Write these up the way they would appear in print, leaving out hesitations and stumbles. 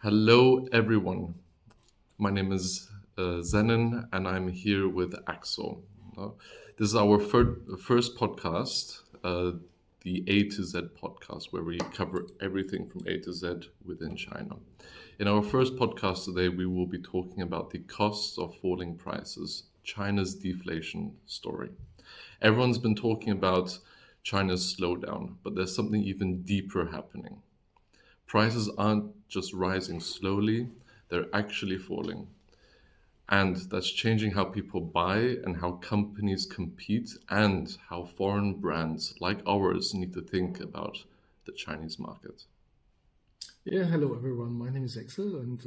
Hello, everyone. My name is Zenon, and I'm here with Axel. Uh, this is our first podcast, the A2Z podcast, where we cover everything from A to Z within China. In our first podcast today, we will be talking about the costs of falling prices, China's deflation story. Everyone's been talking about China's slowdown, but there's something even deeper happening. Prices aren't just rising slowly, they're actually falling. And that's changing how people buy and how companies compete and how foreign brands like ours need to think about the Chinese market. Yeah, hello everyone. My name is Axel, and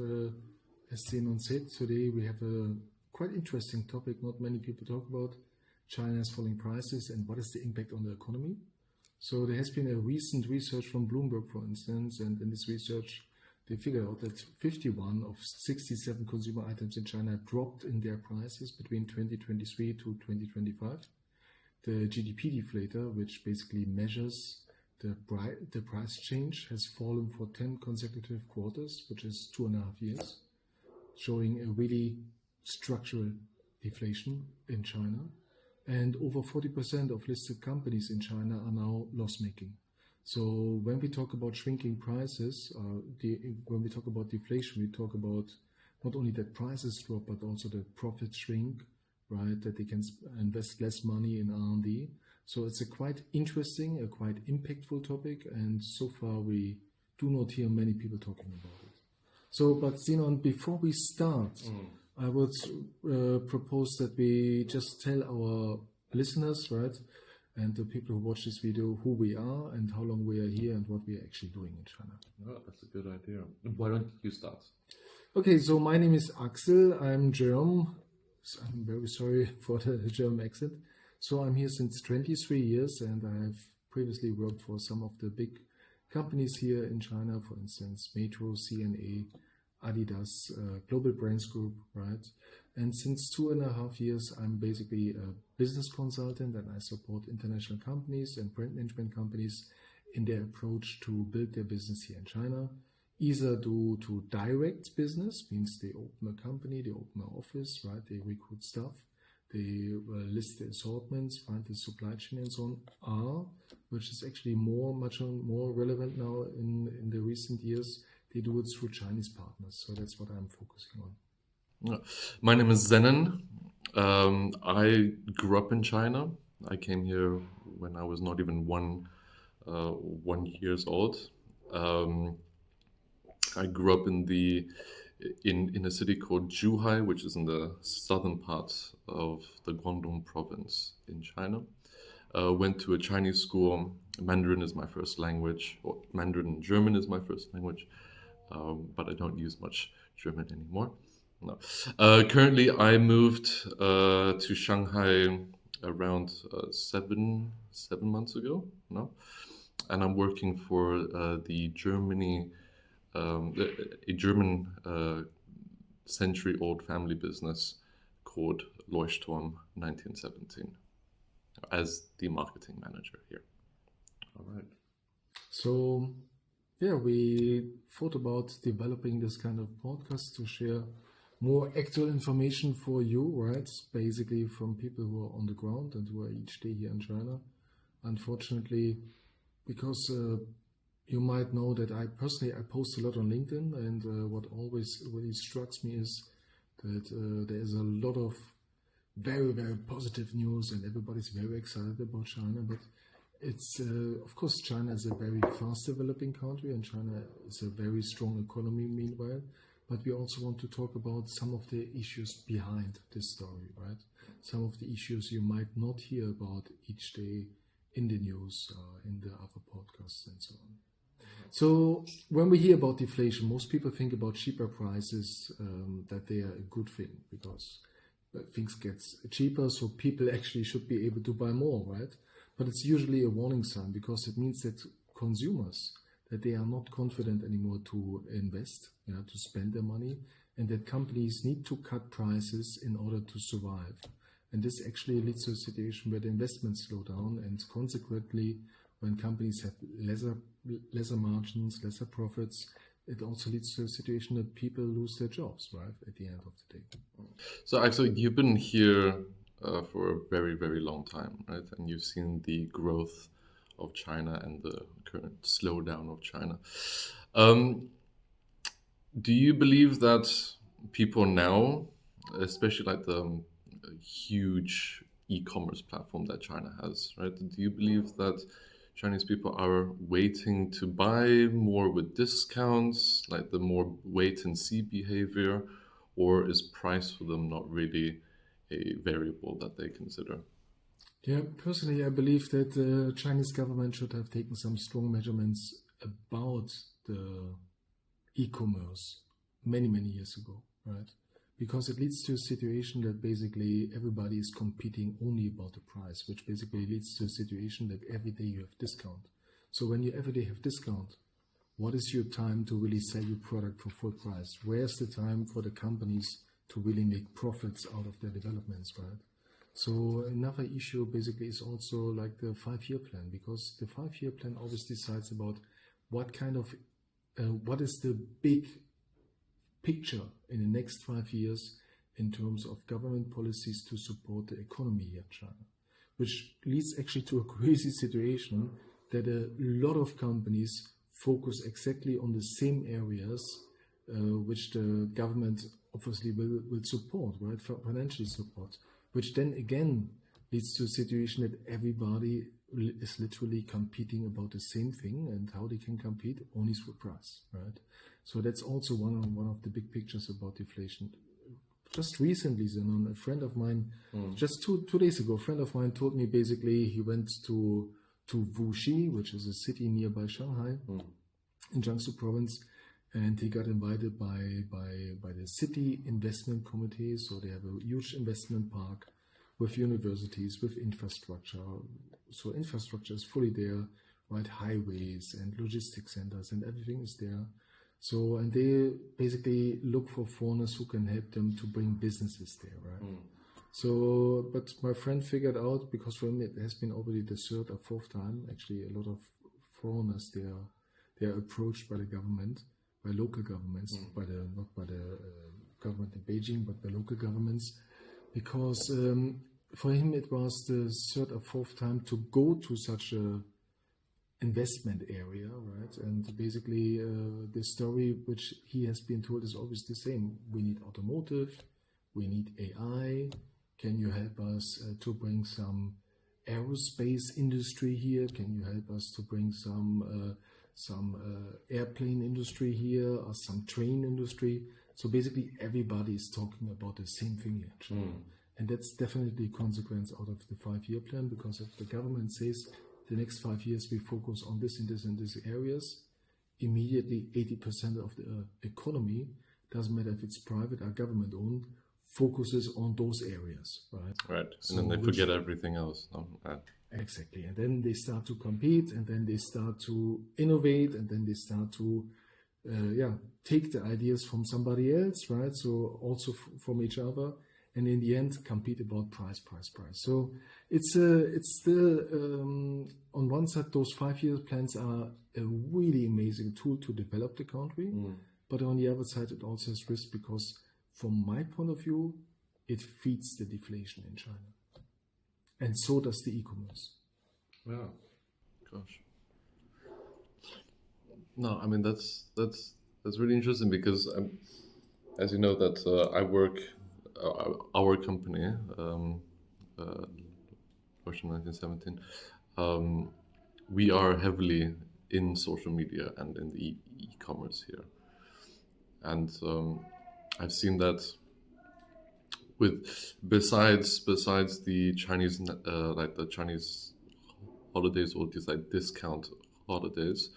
as Zenon said, today we have a quite interesting topic. Not many people talk about China's falling prices and what is the impact on the economy. So there has been a recent research from Bloomberg, for instance, and in this research they figured out that 51 of 67 consumer items in China dropped in their prices between 2023 to 2025. The GDP deflator, which basically measures the price change, has fallen for 10 consecutive quarters, which is 2.5 years, showing a really structural deflation in China. And over 40% of listed companies in China are now loss-making. So when we talk about shrinking prices, when we talk about deflation, we talk about not only that prices drop, but also that profits shrink, right? That they can invest less money in R&D. So it's a quite interesting, a quite impactful topic, and so far we do not hear many people talking about it. So, but Zenon, before we start, I would propose that we just tell our listeners, right, and the people who watch this video, who we are and how long we are here and what we are actually doing in China. Oh, that's a good idea. Why don't you start? Okay, so my name is Axel. I'm German. I'm very sorry for the German accent. So I'm here since 23 years, and I have previously worked for some of the big companies here in China, for instance, Metro, CNA, Adidas, Global Brands Group, right? And since 2.5 years, I'm basically a business consultant, and I support international companies and brand management companies in their approach to build their business here in China. Either due to direct business, means they open a company, they open an office, right? They recruit staff, they list the assortments, find the supply chain and so on. Which is actually much more relevant now in the recent years, they do it through Chinese partners. So that's what I'm focusing on. My name is Zenon. I grew up in China. I came here when I was not even one years old. I grew up in a city called Zhuhai, which is in the southern part of the Guangdong province in China. Went to a Chinese school. Mandarin is my first language, or Mandarin and German is my first language, but I don't use much German anymore. No. Currently, I moved to Shanghai around 7 months ago. No, and I'm working for a German century-old family business called Leuchtturm 1917 as the marketing manager here. All right. So, yeah, we thought about developing this kind of podcast to share more actual information for you, right? Basically from people who are on the ground and who are each day here in China. Unfortunately, because you might know that I post a lot on LinkedIn, and what always really strikes me is that there is a lot of very, very positive news and everybody's very excited about China. But it's, of course, China is a very fast developing country, and China is a very strong economy meanwhile. But we also want to talk about some of the issues behind this story, right? Some of the issues you might not hear about each day in the news, in the other podcasts and so on. So when we hear about deflation, most people think about cheaper prices, that they are a good thing because things get cheaper, so people actually should be able to buy more, right? But it's usually a warning sign because it means that consumers, that they are not confident anymore to invest, to spend their money, and that companies need to cut prices in order to survive. And this actually leads to a situation where the investments slow down, and consequently, when companies have lesser margins, lesser profits, it also leads to a situation that people lose their jobs, right, at the end of the day. So actually, you've been here for a very, very long time, right? And you've seen the growth of China and the current slowdown of China. Do you believe that people now, especially like the huge e-commerce platform that China has, right? Do you believe that Chinese people are waiting to buy more with discounts, like the more wait and see behavior, or is price for them not really a variable that they consider? Yeah, personally, I believe that the Chinese government should have taken some strong measurements about the e-commerce many, many years ago, right? Because it leads to a situation that basically everybody is competing only about the price, which basically leads to a situation that every day you have discount. So when you every day have discount, what is your time to really sell your product for full price? Where's the time for the companies to really make profits out of their developments, right? So another issue basically is also like the 5-year plan, because the 5-year plan always decides about what kind of, what is the big picture in the next 5 years in terms of government policies to support the economy here in China, which leads actually to a crazy situation that a lot of companies focus exactly on the same areas which the government obviously will support, right, financially support, which then again leads to a situation that everybody is literally competing about the same thing, and how they can compete only through price, right? So that's also one of the big pictures about deflation. Just recently, Zenon, a friend of mine, just two days ago, a friend of mine told me basically he went to Wuxi, which is a city nearby Shanghai, in Jiangsu province, and he got invited by the city investment committee. So they have a huge investment park with universities, with infrastructure. So infrastructure is fully there, right? Highways and logistics centers and everything is there. So, and they basically look for foreigners who can help them to bring businesses there, right? So, but my friend figured out, because for him it has been already the 3rd or 4th time, actually a lot of foreigners, they are approached by the government, by local governments, not by the government in Beijing, but by local governments, because for him it was the 3rd or 4th time to go to such a investment area, right? And basically the story which he has been told is always the same. We need automotive, we need AI. Can you help us to bring some aerospace industry here? Can you help us to bring some airplane industry here, or some train industry? So basically everybody is talking about the same thing actually. And that's definitely a consequence out of the 5-year plan, because if the government says the next 5 years we focus on this and this and this areas, immediately 80% of the economy, doesn't matter if it's private or government owned, focuses on those areas, right? Right. So And then they forget everything else. No? Exactly. And then they start to compete, and then they start to innovate, and then they start to take the ideas from somebody else, right? So also from each other, and in the end compete about price. So it's still on one side, those 5-year plans are a really amazing tool to develop the country, but on the other side it also has risk, because from my point of view it feeds the deflation in China, and so does the e-commerce. Yeah, gosh. No, I mean that's really interesting, because as you know that I work our company, Russian 1917. We are heavily in social media and in the e-commerce here, and I've seen that with besides the Chinese like the Chinese holidays, or these like discount holidays,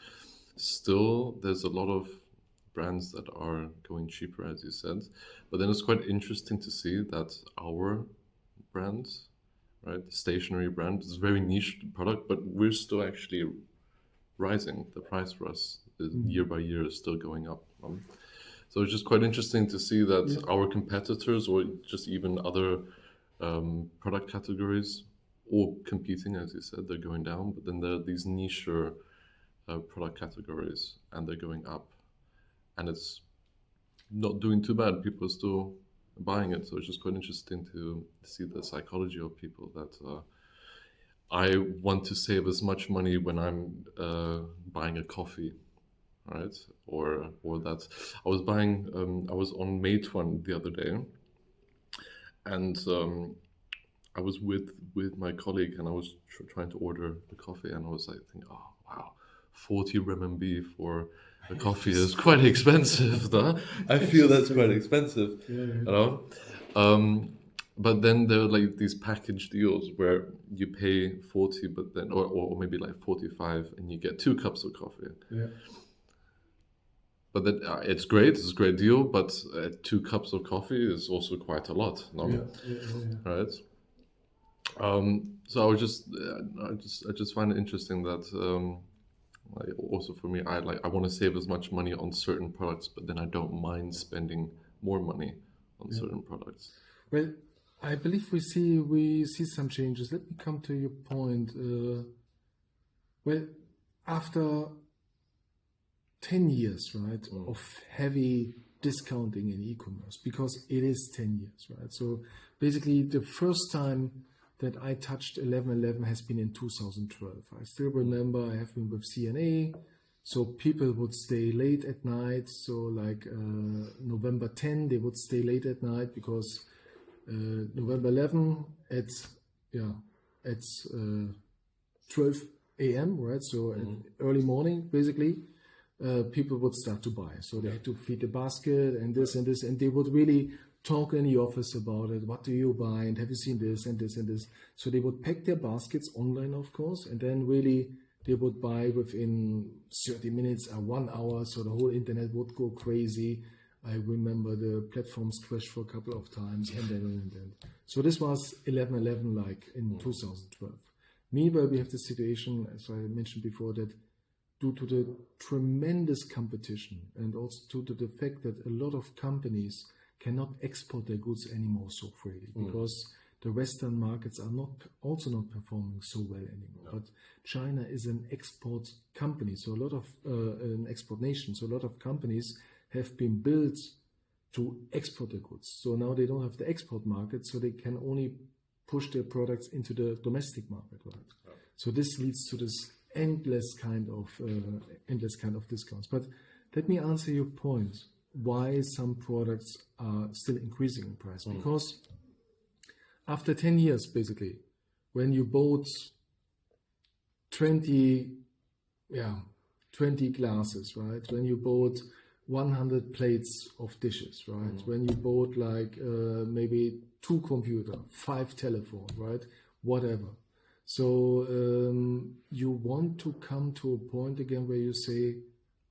still there's a lot of brands that are going cheaper, as you said. But then it's quite interesting to see that our brand, right, the stationery brand, is a very niche product, but we're still actually rising. The price for us is, year by year, is still going up. So it's just quite interesting to see that our competitors, or just even other product categories, all competing, as you said, they're going down. But then there are these niche product categories, and they're going up. and it's not doing too bad. People are still buying it, so it's just quite interesting to see the psychology of people that I want to save as much money when I'm buying a coffee, right? Or that I was buying. I was on Meituan the other day, and I was with my colleague, and I was trying to order the coffee, and I was like thinking, oh wow, 40 RMB for a coffee is quite expensive. Though. I feel that's quite expensive, you know. But then there are like these package deals where you pay 40, but then or maybe like 45, and you get 2 cups of coffee. Yeah. But then it's great. It's a great deal. But 2 cups of coffee is also quite a lot, no? Right. So I was I just find it interesting that like also for me, I want to save as much money on certain products, but then I don't mind spending more money on certain products. Well, I believe we see some changes. Let me come to your point. Well, after 10 years, right, of heavy discounting in e-commerce, because it is 10 years, right? So basically the first time that I touched 11.11 has been in 2012. I still remember I have been with CNA, so people would stay late at night. So like November 10, they would stay late at night because November 11 at 12 a.m., right? So at early morning, basically, people would start to buy. So they had to feed the basket and this, and they would really talk in the office about it. What do you buy? And have you seen this and this and this? So they would pack their baskets online, of course, and then really they would buy within 30 minutes or 1 hour. So the whole internet would go crazy. I remember the platforms crashed for a couple of times, and then. So this was 11.11, like in 2012. Meanwhile, we have the situation, as I mentioned before, that due to the tremendous competition and also due to the fact that a lot of companies cannot export their goods anymore so freely because the Western markets are also not performing so well anymore. But China is an export company, so a lot of an export nation. So a lot of companies have been built to export their goods. So now they don't have the export market, so they can only push their products into the domestic market, right? So this leads to this endless kind of discounts. But let me answer your point. Why some products are still increasing in price? Because after 10 years, basically, when you bought 20 glasses, right? When you bought 100 plates of dishes, right? When you bought like maybe 2 computers, 5 telephones, right? Whatever. So you want to come to a point again where you say,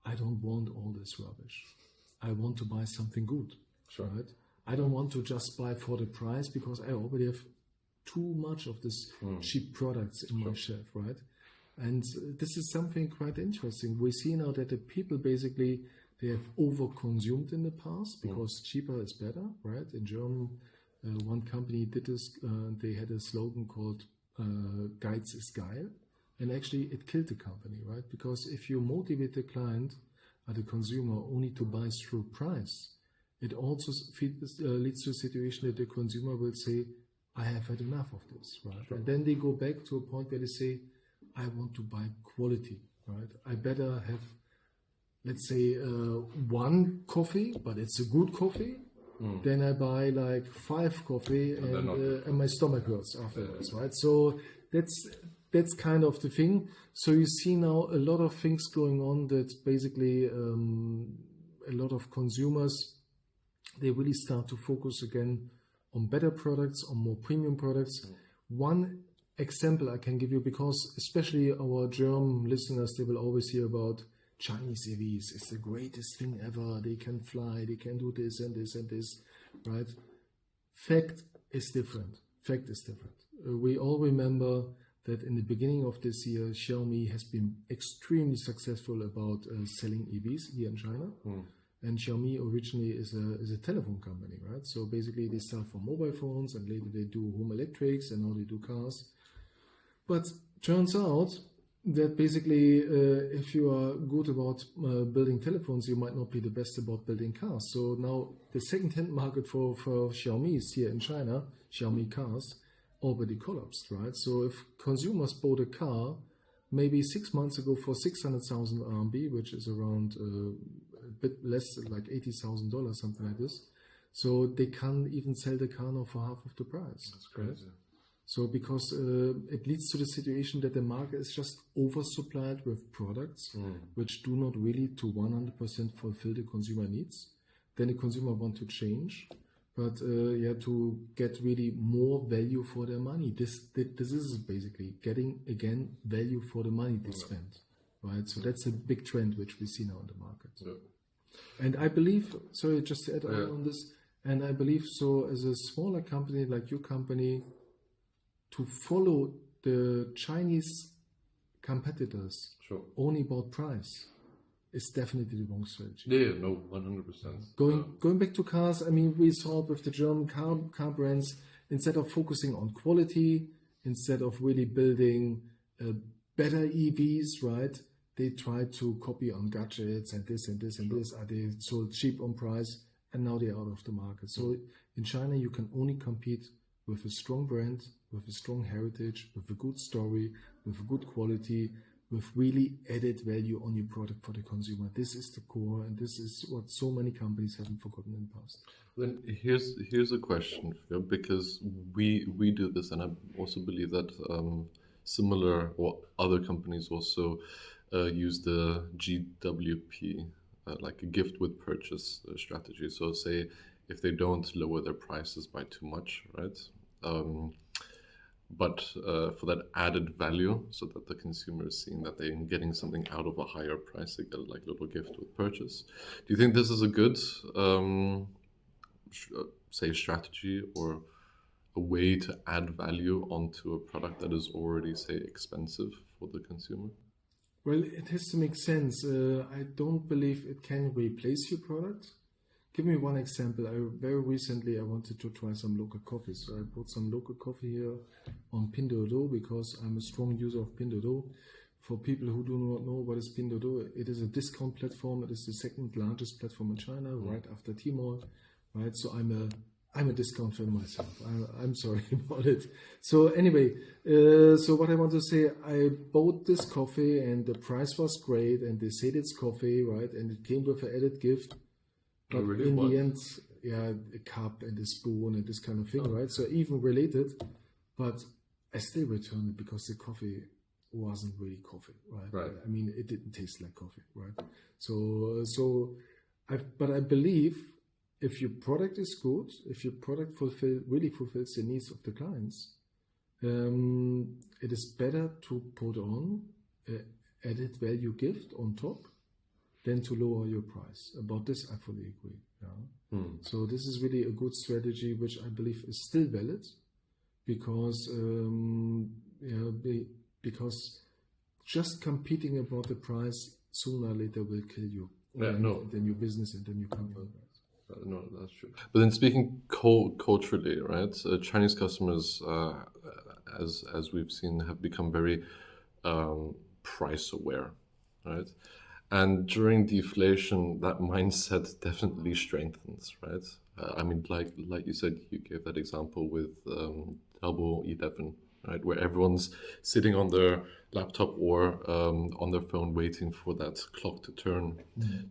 I don't want all this rubbish. I want to buy something good, right? I don't want to just buy for the price because I already have too much of this cheap products in my shelf, right? And this is something quite interesting. We see now that the people basically, they have over-consumed in the past because cheaper is better, right? In German, one company did this. They had a slogan called Geiz ist geil. And actually it killed the company, right? Because if you motivate the client or the consumer only to buy through price, it also leads to a situation that the consumer will say, I have had enough of this, right? And then they go back to a point where they say, I want to buy quality, right? I better have, let's say, 1 coffee, but it's a good coffee. Then I buy like 5 coffee and my stomach hurts afterwards, right? So that's kind of the thing. So you see now a lot of things going on that basically a lot of consumers, they really start to focus again on better products, on more premium products. One example I can give you, because especially our German listeners, they will always hear about Chinese EVs. It's the greatest thing ever. They can fly, they can do this and this and this, right? Fact is different. We all remember that in the beginning of this year, Xiaomi has been extremely successful about selling EVs here in China. And Xiaomi originally is a telephone company, right? So basically they start for mobile phones and later they do home electrics and now they do cars. But turns out that basically, if you are good about building telephones, you might not be the best about building cars. So now the second-hand market for Xiaomi is here in China, Xiaomi cars, already collapsed, right? So if consumers bought a car maybe 6 months ago for 600,000 RMB, which is around a bit less, like $80,000, something like this, so they can't even sell the car now for half of the price. That's crazy. Right? So because it leads to the situation that the market is just oversupplied with products which do not really to 100% fulfill the consumer needs. Then the consumer want to change, but to get really more value for their money. This is basically getting again value for the money they spend, right? So that's a big trend which we see now in the market. Yeah. And I believe, sorry, just to add on this, and I believe so as a smaller company like your company, to follow the Chinese competitors only about price is definitely the wrong strategy. Yeah, no, 100%. Going back to cars, I mean, we saw with the German car brands, instead of focusing on quality, instead of really building better EVs, right? They try to copy on gadgets and this and this and this. Are they sold cheap on price? And now they're out of the market. So in China, you can only compete with a strong brand, with a strong heritage, with a good story, with a good quality, with really added value on your product for the consumer. This is the core, and this is what so many companies haven't forgotten in the past. Then here's a question for you, because we do this, and I also believe that similar or other companies also use the GWP, like a gift with purchase strategy. So say if they don't lower their prices by too much, right? But for that added value, so that the consumer is seeing that they're getting something out of a higher price, they get like a little gift with purchase. Do you think this is a good, say, strategy or a way to add value onto a product that is already, say, expensive for the consumer? Well, it has to make sense. I don't believe it can replace your product. Give me one example. Very recently I wanted to try some local coffee. So I bought some local coffee here on Pinduoduo because I'm a strong user of Pinduoduo. For people who do not know what is Pinduoduo, it is a discount platform. It is the second largest platform in China, right after Tmall. Right, so I'm a discount fan myself. I'm sorry about it. So anyway, so what I want to say, I bought this coffee and the price was great, and they said it's coffee, right? And it came with an added gift. But in the end, a cup and a spoon and this kind of thing, right? So even related, but I still returned it because the coffee wasn't really coffee, right? I mean, it didn't taste like coffee, right? But I believe if your product is good, if your product really fulfills the needs of the clients, it is better to put on an added value gift on top than to lower your price. About this, I fully agree. Yeah. So this is really a good strategy, which I believe is still valid, because because just competing about the price sooner or later will kill you. Then your business and then your company. No, that's true. But then speaking culturally, right? Chinese customers, as we've seen, have become very price aware, right? And during deflation, that mindset definitely strengthens, right? I mean, like you said, you gave that example with Double 11, right? Where everyone's sitting on their laptop or on their phone waiting for that clock to turn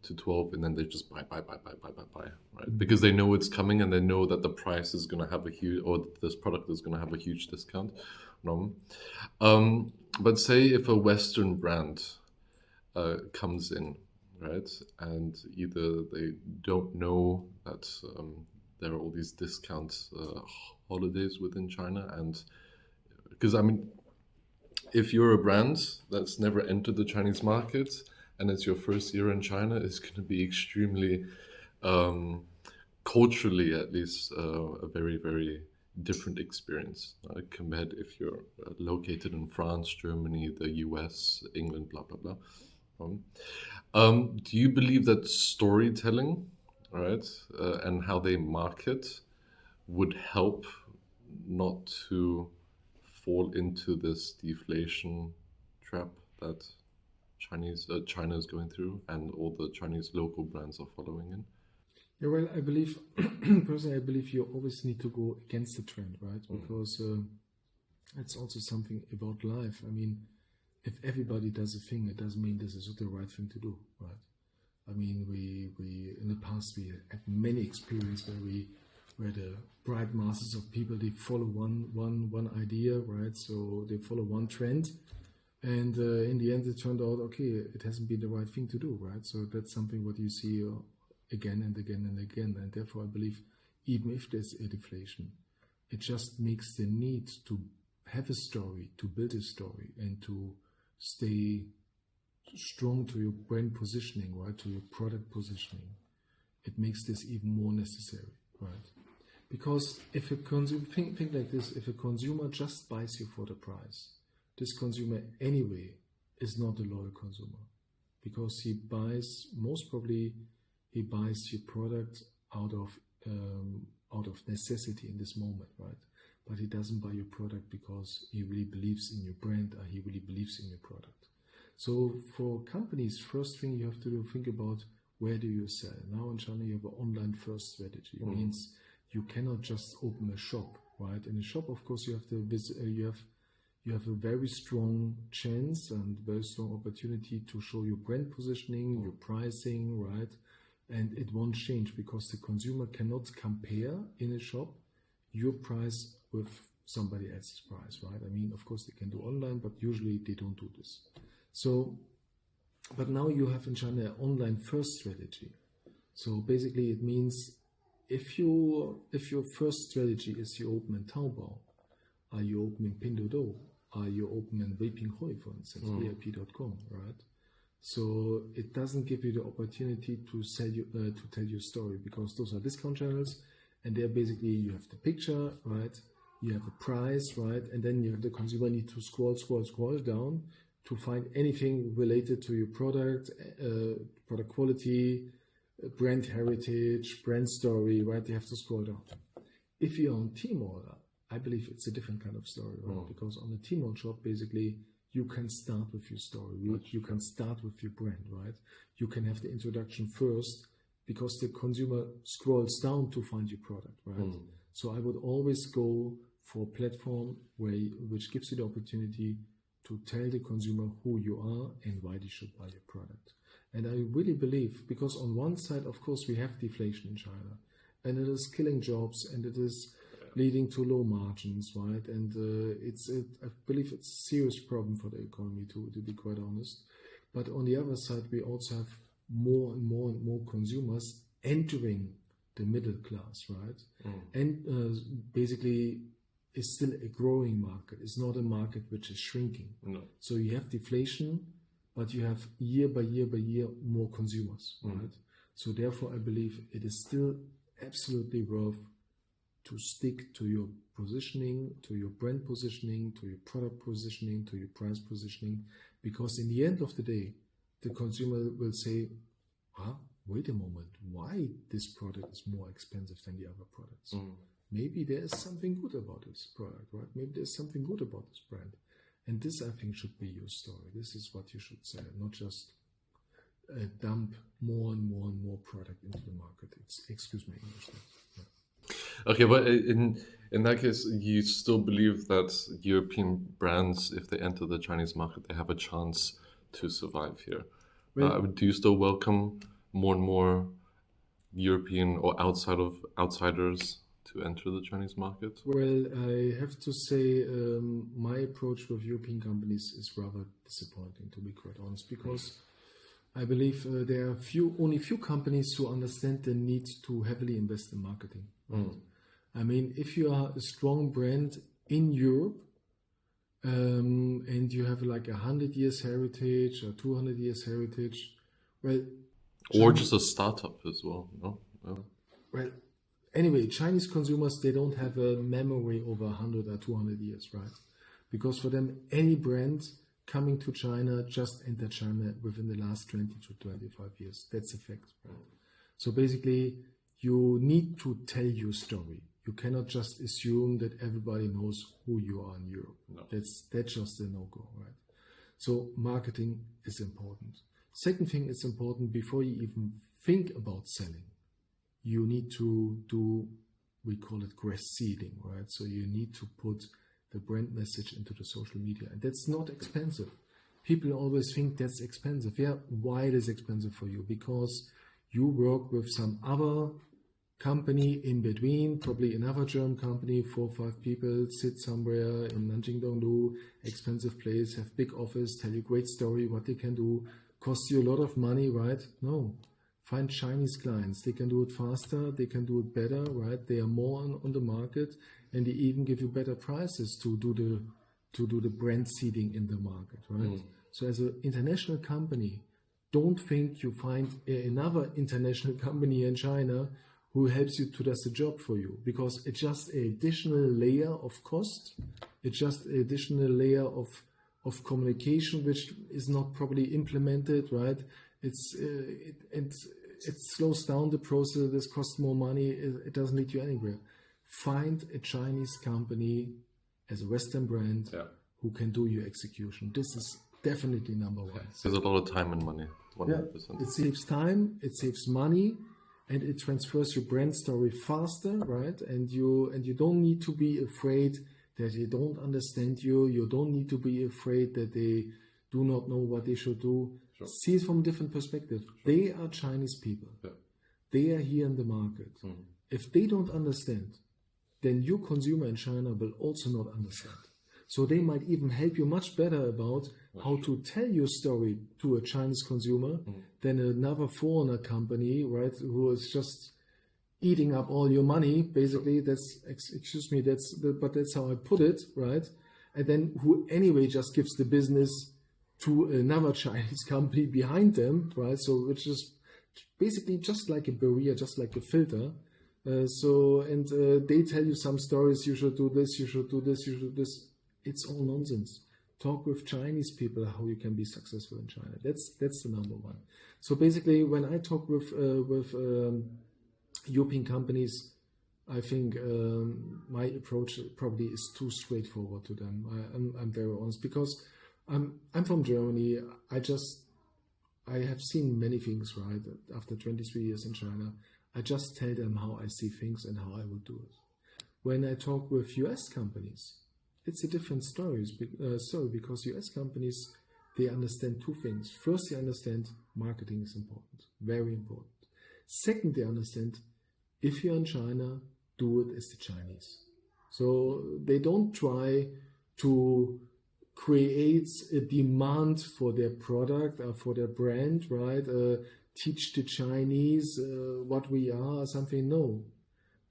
to 12, and then they just buy, right? Because they know it's coming and they know that the price is going to have a huge, or this product is going to have a huge discount. No. But say if a Western brand comes in, right, and either they don't know that there are all these discount holidays within China, and because I mean, if you're a brand that's never entered the Chinese market and it's your first year in China, it's going to be extremely, culturally at least, a very, very different experience compared if you're located in France, Germany, the US, England, blah, blah, blah. Do you believe that storytelling, right, and how they market would help not to fall into this deflation trap that China is going through, and all the Chinese local brands are following in? Yeah, well, I believe, personally, I believe you always need to go against the trend, right? Because it's also something about life. I mean, if everybody does a thing, it doesn't mean this is the right thing to do, right? I mean, we in the past we had many experiences where the bright masses of people, they follow one idea, right? So they follow one trend, and in the end, it turned out okay, it hasn't been the right thing to do, right? So that's something what you see again and again and again, and therefore I believe even if there's a deflation, it just makes the need to have a story, to build a story, and to stay strong to your brand positioning, right, to your product positioning. It makes this even more necessary, right? Because if a consumer, think like this, if a consumer just buys you for the price, this consumer anyway is not a loyal consumer, because he buys, most probably he buys your product out of necessity in this moment, right? But he doesn't buy your product because he really believes in your brand, or he really believes in your product. So for companies, first thing you have to do, think about where do you sell. Now in China you have an online first strategy. It means you cannot just open a shop, right? In a shop, of course, you have to visit, you have a very strong chance and very strong opportunity to show your brand positioning, your pricing, right? And it won't change because the consumer cannot compare in a shop your price with somebody else's price, right? I mean, of course they can do online, but usually they don't do this. So, but now you have in China an online first strategy. So basically it means if your first strategy is you open in Taobao, are you open in Pinduoduo, are you open in Weipinghui, for instance, VIP.com, right? So it doesn't give you the opportunity to sell you, to tell your story, because those are discount channels, and they're basically, you have the picture, right? You have a price, right? And then you have the consumer need to scroll down to find anything related to your product, product quality, brand heritage, brand story, right? You have to scroll down. If you're on Tmall, I believe it's a different kind of story, right? Because on the Tmall shop, basically, you can start with your story. You can start with your brand, right? You can have the introduction first because the consumer scrolls down to find your product, right? So I would always go for a platform which gives you the opportunity to tell the consumer who you are and why they should buy your product. And I really believe, because on one side, of course, we have deflation in China, and it is killing jobs, and it is leading to low margins, right? And I believe it's a serious problem for the economy, to be quite honest. But on the other side, we also have more and more consumers entering the middle class, right? And basically, is still a growing market. It's not a market which is shrinking. No. So you have deflation, but you have year by year more consumers, right? So therefore, I believe it is still absolutely worth to stick to your positioning, to your brand positioning, to your product positioning, to your price positioning, because in the end of the day, the consumer will say, wait a moment, why this product is more expensive than the other products? Maybe there is something good about this product, right? Maybe there's something good about this brand. And this, I think, should be your story. This is what you should say, not just dump more and more product into the market. Excuse my English. Yeah. Okay, but in that case, you still believe that European brands, if they enter the Chinese market, they have a chance to survive here. Do you still welcome more and more European or outsiders to enter the Chinese market? Well, I have to say my approach with European companies is rather disappointing, to be quite honest, because I believe there are only few companies who understand the need to heavily invest in marketing. Right? I mean, if you are a strong brand in Europe and you have like 100 years heritage or 200 years heritage, well, or just a startup as well, no? Well, anyway, Chinese consumers, they don't have a memory over 100 or 200 years, right? Because for them, any brand coming to China just entered China within the last 20 to 25 years. That's a fact, right? So basically, you need to tell your story. You cannot just assume that everybody knows who you are in Europe. No. That's just a no-go, right? So marketing is important. Second thing is important, before you even think about selling, you need to do, we call it grass seeding, right? So you need to put the brand message into the social media. And that's not expensive. People always think that's expensive. Yeah, why it is expensive for you? Because you work with some other company in between, probably another German company, 4 or 5 people, sit somewhere in Nanjing Dongdu, expensive place, have big office, tell you great story, what they can do, cost you a lot of money, right? No. Find Chinese clients. They can do it faster, they can do it better, right? They are more on the market, and they even give you better prices to do the brand seeding in the market, right? So as an international company, don't think you find another international company in China who helps you to do the job for you, because it's just an additional layer of cost. It's just an additional layer of communication which is not properly implemented, right? It slows down the process. This costs more money. It doesn't lead you anywhere. Find a Chinese company as a Western brand who can do your execution. This is definitely number one. There's a lot of time and money. 100%. Yeah, it saves time, it saves money, and it transfers your brand story faster, right? And you don't need to be afraid that they don't understand you. You don't need to be afraid that they do not know what they should do. Sure. See it from a different perspective. Sure. They are Chinese people. Yeah. They are here in the market. If they don't understand, then your consumer in China will also not understand. So they might even help you much better about how to tell your story to a Chinese consumer than another foreigner company, right, who is just eating up all your money. Basically, that's but that's how I put it, right? And then who anyway just gives the business to another Chinese company behind them, right? So which is basically just like a barrier, just like a filter. They tell you some stories. You should do this. You should do this. You should do this. It's all nonsense. Talk with Chinese people how you can be successful in China. That's the number one. So basically, when I talk with European companies, I think my approach probably is too straightforward to them. I'm very honest, because I'm from Germany. I have seen many things, right? After 23 years in China, I just tell them how I see things and how I would do it. When I talk with US companies, it's a different story because US companies, they understand 2 things. First, they understand marketing is important, very important. Second, they understand if you're in China, do it as the Chinese. So they don't try to create a demand for their product or for their brand, right? Teach the Chinese what we are or something. No.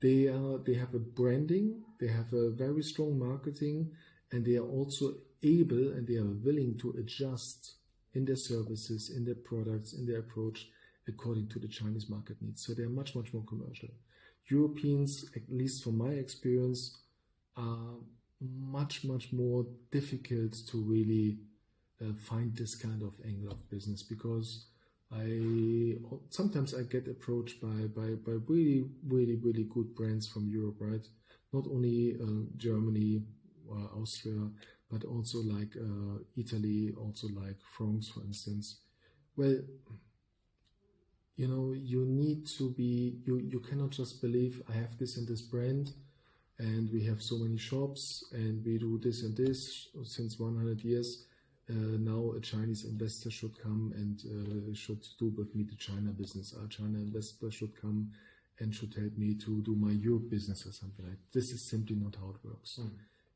They have a branding, they have a very strong marketing, and they are also able and they are willing to adjust in their services, in their products, in their approach according to the Chinese market needs. So they are much, much more commercial. Europeans, at least from my experience, are much, much more difficult to really find this kind of angle of business, because sometimes I get approached by really, really, really good brands from Europe, right? Not only Germany, Austria, but also like Italy, also like France, for instance. Well, you need to be, you cannot just believe I have this and this brand, and we have so many shops, and we do this and this since 100 years. Now a Chinese investor should come and should do with me the China business. A China investor should come and should help me to do my Europe business or something like that. This is simply not how it works.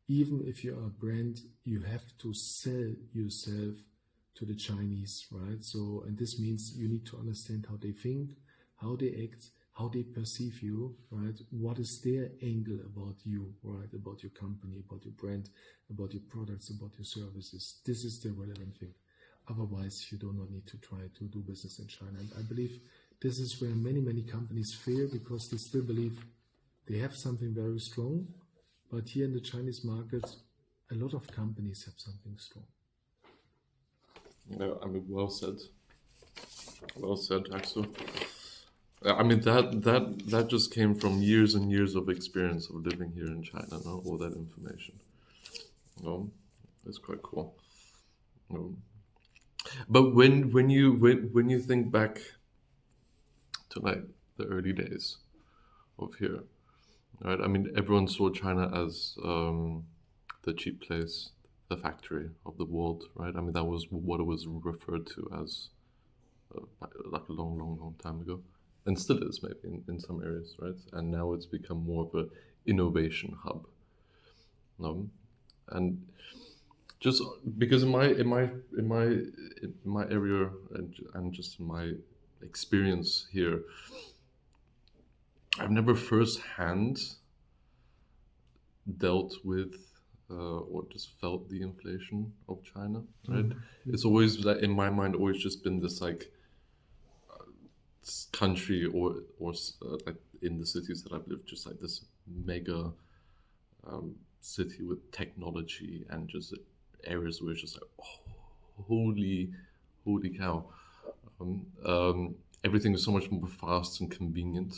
Even if you are a brand, you have to sell yourself to the Chinese, right? So, and this means you need to understand how they think, how they act, how they perceive you, right? What is their angle about you, right? About your company, about your brand, about your products, about your services. This is the relevant thing. Otherwise, you do not need to try to do business in China. And I believe this is where many, many companies fail, because they still believe they have something very strong. But here in the Chinese market, a lot of companies have something strong. Yeah, I mean, well said. Well said, Axel. I mean, that just came from years and years of experience of living here in China, no? All that information. No, that's quite cool. No. But when you think back to like the early days of here, right? I mean, everyone saw China as the cheap place, the factory of the world, right? I mean, that was what it was referred to as like a long time ago, and still is maybe in some areas, right? And now it's become more of a innovation hub. No, and just because in my area and just in my experience here, I've never firsthand dealt with or just felt the inflation of China, right? It's always that in my mind always just been this like country or like in the cities that I've lived, just like this mega city with technology and just areas where it's just like, oh, holy cow. Everything is so much more fast and convenient,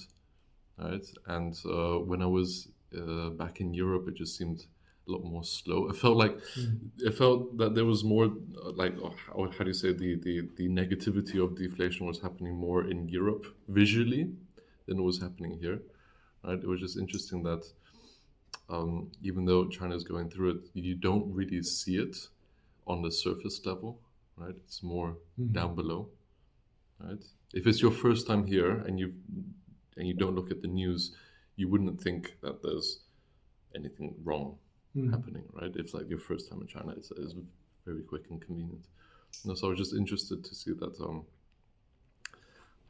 right? And when I was back in Europe, it just seemed a lot more slow. It felt like it felt that there was more like how do you say the negativity of deflation was happening more in Europe visually than it was happening here, right? It was just interesting that even though China is going through it, you don't really see it on the surface level, right? It's more down below, right? If it's your first time here and you don't look at the news, you wouldn't think that there's anything wrong happening, right? It's like your first time in China. It's very quick and convenient. No, so I was just interested to see that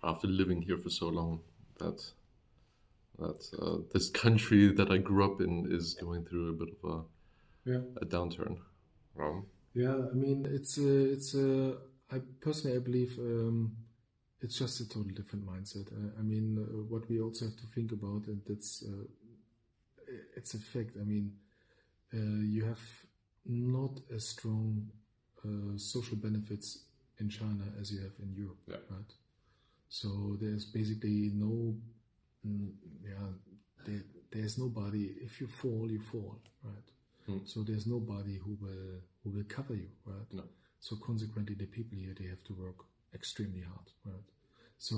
after living here for so long, that this country that I grew up in is going through a bit of a downturn. Yeah, I mean, I personally, I believe it's just a total different mindset. I mean, what we also have to think about, and it's a fact. I mean, you have not as strong social benefits in China as you have in Europe, right? So there's basically there's nobody. If you fall, you fall, right? So there's nobody who will cover you, right? No. So consequently, the people here, they have to work extremely hard, right? So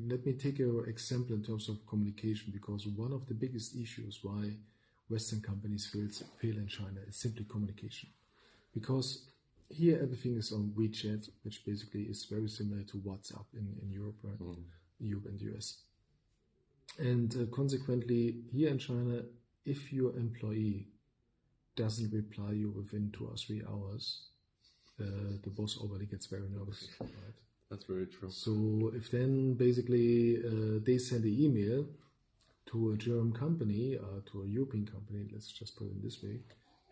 let me take an example in terms of communication, because one of the biggest issues why Western companies fail in China is simply communication. Because here everything is on WeChat, which basically is very similar to WhatsApp in Europe, right? Europe and US. And consequently, here in China, if your employee doesn't reply you within 2 or 3 hours, the boss already gets very nervous, right? That's very true. So if then basically they send an email to a German company, to a European company, let's just put it this way,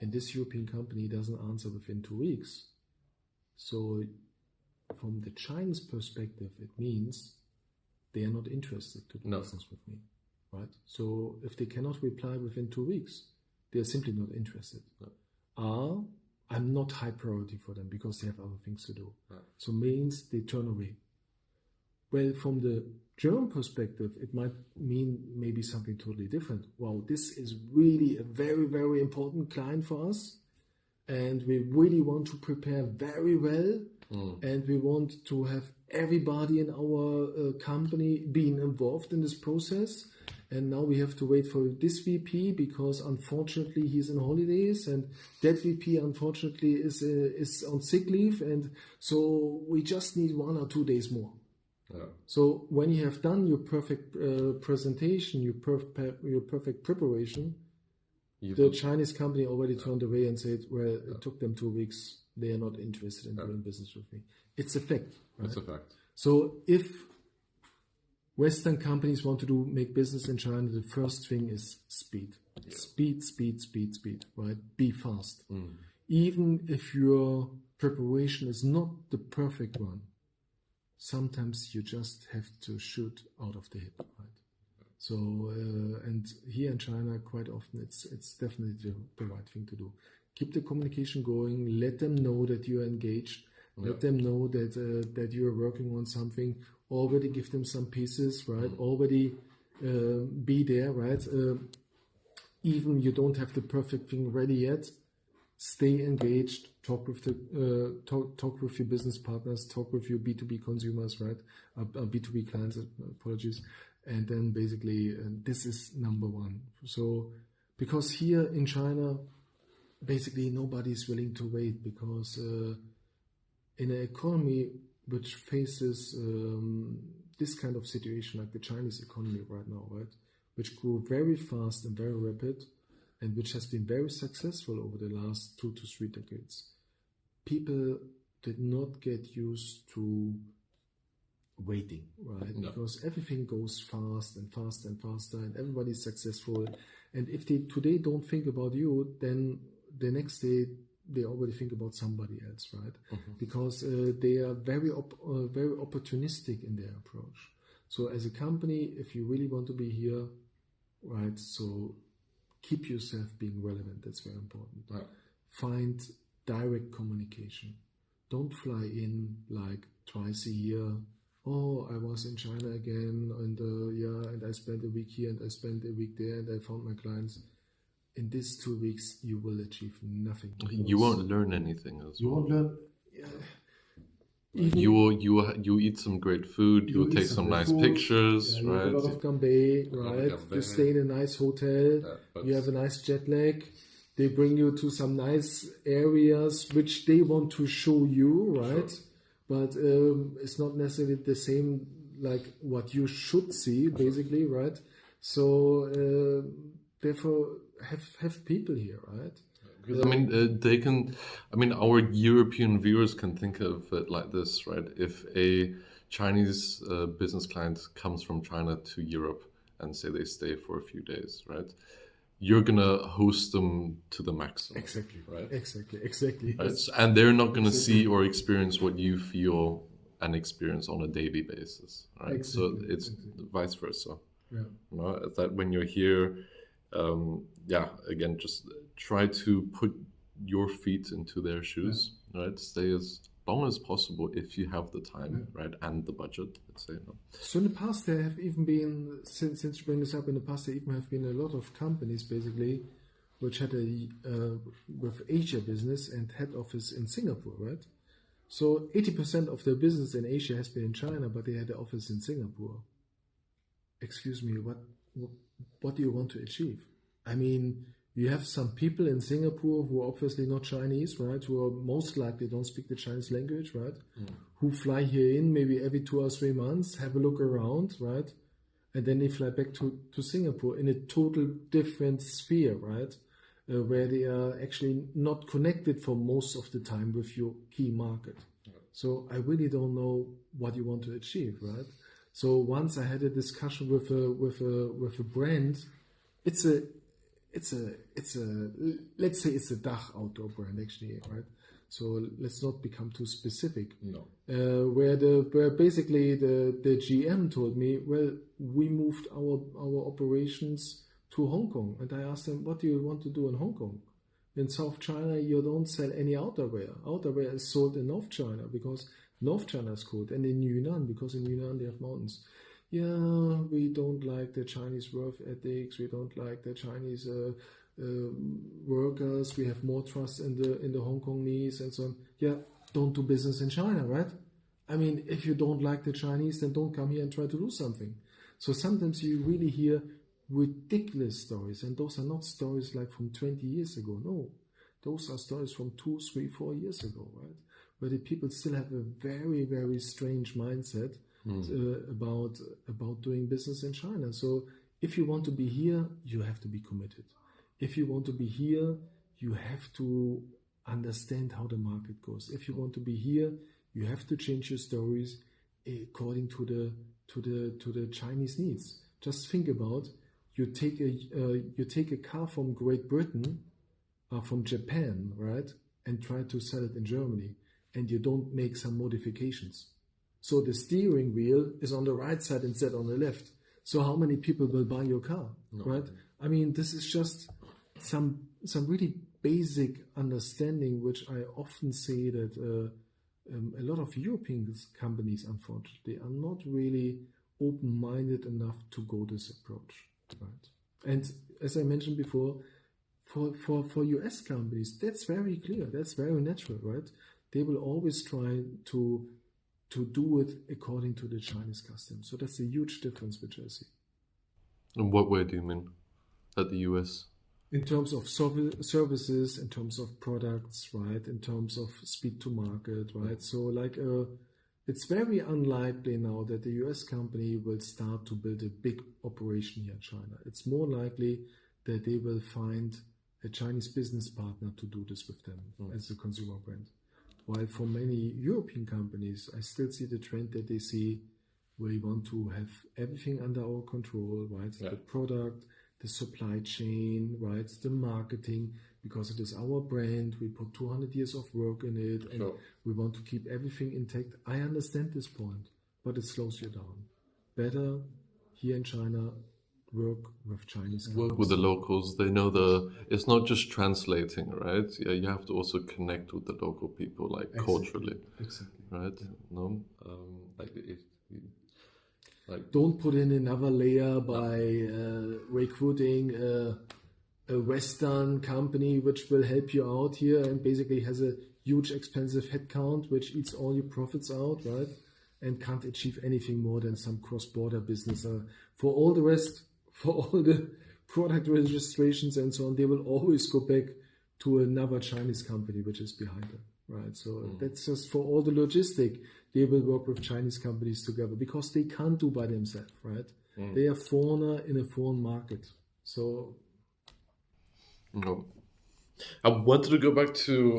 and this European company doesn't answer within 2 weeks, so from the Chinese perspective, it means they are not interested to do business with me, right? So if they cannot reply within 2 weeks, they are simply not interested. I'm not high priority for them because they have other things to do. So means they turn away. Well, from the German perspective, it might mean maybe something totally different. Wow, this is really a very, very important client for us, and we really want to prepare very well, and we want to have everybody in our company being involved in this process. And now we have to wait for this VP because unfortunately he's on holidays, and that VP unfortunately is on sick leave, and so we just need 1 or 2 days more. So when you have done your perfect presentation, your perfect preparation, the Chinese company already turned away and said, well, it took them 2 weeks. They are not interested in doing business with me. It's a fact. Right? It's a fact. So if Western companies want to make business in China, the first thing is speed. Speed, right? Be fast. Even if your preparation is not the perfect one, sometimes you just have to shoot out of the hip, right? So, and here in China, quite often it's definitely the right thing to do. Keep the communication going. Let them know that you are engaged. Let them know that you are working on something. Already give them some pieces, right? Already be there, right? Even you don't have the perfect thing ready yet. Stay engaged. talk with the talk with your business partners, talk with your B2B consumers, right? B2B clients, apologies. And then basically, this is number one. So, because here in China, basically nobody is willing to wait, because in an economy which faces this kind of situation, like the Chinese economy right now, right, which grew very fast and very rapid, and which has been very successful over the last 2 to 3 decades, people did not get used to waiting, right? No. Because everything goes fast and faster and faster, and everybody's successful. And if they today don't think about you, then the next day they already think about somebody else, right? Mm-hmm. Because they are very opportunistic in their approach. So as a company, if you really want to be here, right, so keep yourself being relevant. That's very important. Right. Find direct communication. Don't fly in like twice a year. Oh, I was in China again, and and I spent a week here and I spent a week there, and I found my clients. In these 2 weeks, you will achieve nothing. You won't learn anything as well. You won't learn. You eat some great food. You will take some nice pictures, right? You have a lot of Gambay, right? You stay in a nice hotel. You have a nice jet lag. They bring you to some nice areas which they want to show you, right? Sure. But it's not necessarily the same like what you should see, basically, right? So therefore, have people here, right? Because they can. Our European viewers can think of it like this, right? If a Chinese business client comes from China to Europe and say they stay for a few days, right? You're gonna host them to the maximum. Exactly. Right. Exactly. Right? And they're not gonna see or experience what you feel and experience on a daily basis, right? Exactly. So it's vice versa. Yeah. You know, that when you're here, again, just try to put your feet into their shoes, right? Stay as long as possible if you have the time, right, and the budget, let's say. So in the past, there have even been, since you bring this up, in the past there even have been a lot of companies, basically, which had with Asia business and head office in Singapore, right? So 80% of their business in Asia has been in China, but they had an office in Singapore. Excuse me, what do you want to achieve? I mean, you have some people in Singapore who are obviously not Chinese, right? Who are most likely don't speak the Chinese language, right? Mm. Who fly here in maybe every 2 or 3 months, have a look around, right? And then they fly back to Singapore in a total different sphere, right? Where they are actually not connected for most of the time with your key market. Yeah. So I really don't know what you want to achieve, right? So once I had a discussion with a brand, it's a let's say it's a DACH outdoor brand actually, right? So let's not become too specific. No. Where basically the GM told me, well, we moved our operations to Hong Kong, and I asked them, what do you want to do in Hong Kong? In South China, you don't sell any outerwear. Outerwear is sold in North China because North China is cold, and in Yunnan because in Yunnan they have mountains. Yeah, we don't like the Chinese work ethics. We don't like the Chinese workers. We have more trust in the Hong Kongese and so on. Yeah, don't do business in China, right? I mean, if you don't like the Chinese, then don't come here and try to do something. So sometimes you really hear ridiculous stories, and those are not stories like from 20 years ago. No, those are stories from 2, 3, 4 years ago, right? Where the people still have a very, very strange mindset about doing business in China. So if you want to be here, you have to be committed. If you want to be here, you have to understand how the market goes. If you want to be here, you have to change your stories according to the Chinese needs. Just think about, you take a car from Great Britain, from Japan, right, and try to sell it in Germany, and you don't make some modifications. So the steering wheel is on the right side instead on the left. So how many people will buy your car, right? I mean, this is just some really basic understanding, which I often say that a lot of European companies, unfortunately, are not really open-minded enough to go this approach, right? And as I mentioned before, For US companies, that's very clear. That's very natural, right? They will always try to do it according to the Chinese custom. So that's a huge difference which I see. In what way do you mean? At the US? In terms of services, in terms of products, right? In terms of speed to market, right? So like it's very unlikely now that the US company will start to build a big operation here in China. It's more likely that they will find a Chinese business partner to do this with them as a consumer brand. While for many European companies, I still see the trend that they see we want to have everything under our control, right? Yeah. The product, the supply chain, right? The marketing, because it is our brand. We put 200 years of work in it, and we want to keep everything intact. I understand this point, but it slows you down. Better here in China, work with Chinese companies. Work with the locals. They know it's not just translating, right? Yeah, you have to also connect with the local people, like culturally. Exactly. Right? Yeah. No? Don't put in another layer by recruiting a Western company which will help you out here and basically has a huge expensive headcount which eats all your profits out, right? And can't achieve anything more than some cross-border business. For all the rest, for all the product registrations and so on, they will always go back to another Chinese company which is behind them, right? So that's just for all the logistic. They will work with Chinese companies together because they can't do by themselves, right? They are foreigner in a foreign market. So, no. I wanted to go back to